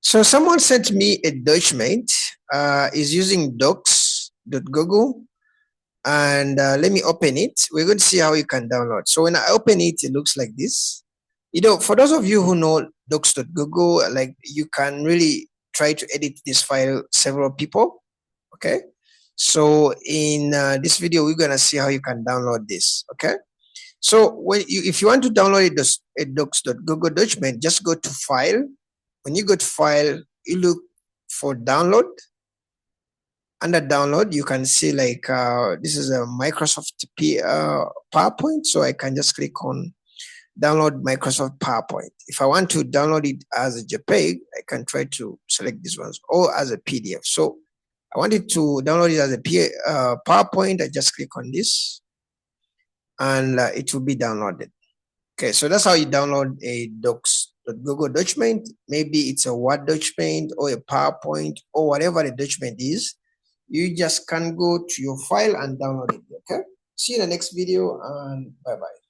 So someone sent me a document, is using docs.google, and let me open it. We're going to see how you can download. So when I open it, it looks like this. For those of you who know docs.google, like, you can really try to edit this file several people. Okay, so in this video, we're gonna see how you can download this. Okay, so if you want to download a docs.google document, just go to file. When you go to file, you look for download. Under download, you can see like this is a Microsoft PowerPoint, so I can just click on download Microsoft PowerPoint. If I want to download it as a JPEG, I can try to select these ones, or as a PDF. So I wanted to download it as a PowerPoint. I just click on this, and it will be downloaded. Okay, so that's how you download a docs.google document. Maybe it's a Word document or a PowerPoint or whatever the document is. You just can go to your file and download it. Okay, see you in the next video, and bye bye.